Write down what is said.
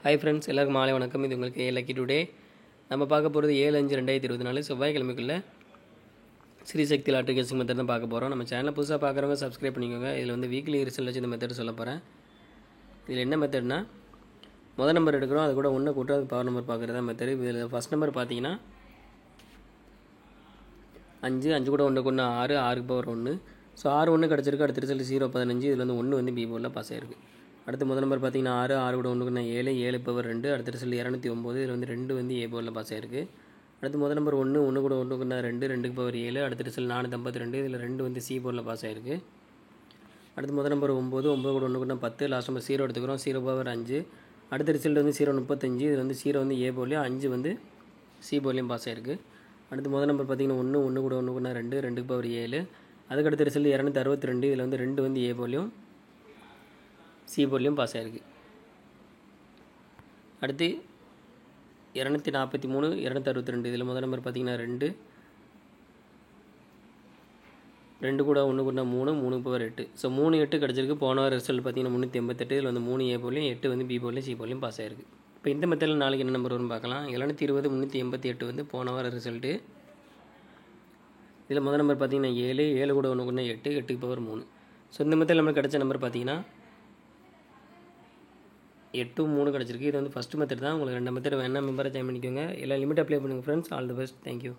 Hi friends, எல்லாருக்கும் மாலை வணக்கம். இது உங்களுக்கு லக்கி டுடே. நம்ம பார்க்க போகிறது 7/5/2024 செவ்வாய்க்கிழமைக்குள்ள ஸ்ரீசக்தி லாட்ரி கேசிங் மெத்தட் தான் பார்க்க போகிறோம். நம்ம சேனலை புதுசாக பார்க்குறவங்க சப்ஸ்கிரைப் பண்ணிக்கோங்க. இதில் வந்து வீக்லி ரிசல்ட் வச்சு இந்த மெத்தட் சொல்ல போகிறேன். இதில் என்ன மெத்தட்னா, முதல் நம்பர் எடுக்கிறோம், அது கூட ஒன்று கூட்டம், அது பவர் நம்பர் பார்க்குறது தான் மெத்தட். இதில் ஃபஸ்ட் நம்பர் பார்த்தீங்கன்னா 5, 5 கூட 1 கொண்டு 6, 6 பவர் 1. ஸோ 6 1 கிடச்சிருக்கு. அடுத்த ரிசல்ட் 0-15. இதில் வந்து 1 வந்து பி போர்டில் பாஸ் ஆயிருக்கு. அடுத்து முதல் நம்பர் பார்த்தீங்கன்னா 6, 6 கூட 1 கொண்டு 7, 7 பவர் 2. அடுத்த ரிசல்ட் 209. இதில் வந்து 2 வந்து ஏ போர்டில் பாஸ் ஆயிருக்கு. அடுத்து முதல் நம்பர் 1, 1 கூட 1 கொண்டு 2, 2 பவர் 7. அடுத்த ரிசல்ட் 452. இதில் 2 வந்து சி போர்டில் பாஸ் ஆயிருக்கு. அடுத்து முதல் நம்பர் 9, 9 கூட 1 கொண்டு 10. லாஸ்ட் நம்பர் 0 எடுத்துக்கிறோம், 0 பவர் 5. அடுத்த ரிசல்ட் வந்து 0-35. இதில் வந்து 0 வந்து ஏ போர்ட்லேயும் 5 வந்து சி போர்ட்லேயும் பாஸ் ஆயிருக்கு. அடுத்து முதல் நம்பர் பார்த்தீங்கன்னா 1, 1 கூட 1 கொண்டு 2, 2 பவர் 7. அதுக்கடுத்த ரிசல்ட் 262. இதில் வந்து 2 வந்து ஏ போர்ட்லேயும் சி போர்ட்லேயும் பாஸ் ஆயிருக்கு. அடுத்து 243, 262. இதில் முதல் நம்பர் பார்த்தீங்கன்னா 2, 2 கூட 1 கொண்டா 3, 3 பவர் 8. ஸோ 3, 8 கிடச்சிருக்கு. போன ரிசல்ட் பார்த்தீங்கன்னா 388. இதில் வந்து 3 ஏ போர்ட்லையும் 8 வந்து பி போர்ட்லையும் சி போர்ட்லையும் பாஸ் ஆயிருக்கு. இப்போ இந்த மெத்தடில் நாளைக்கு என்ன நம்பர் வரும்னு பார்க்கலாம். 720, 388 வந்து போன வார ரிசல்ட்டு. இதில் முதல் நம்பர் பார்த்தீங்கன்னா 7, 7 கூட 1 கொண்டா 8, 8 பவர் 3. ஸோ இந்த மெத்தடில் நம்மளுக்கு கிடச்ச நம்பர் பார்த்தீங்கன்னா 8, 3 கிடச்சிருக்கு. இது வந்து ஃபஸ்ட் மெத்தட் தான். உங்களுக்கு 2 மெத்தட் வேணால் மெம்பரை ஜாயின் பண்ணிக்கோங்க. எல்லாம் லிமிட் அப்ளை பண்ணுங்கள் friends. All the best. Thank you.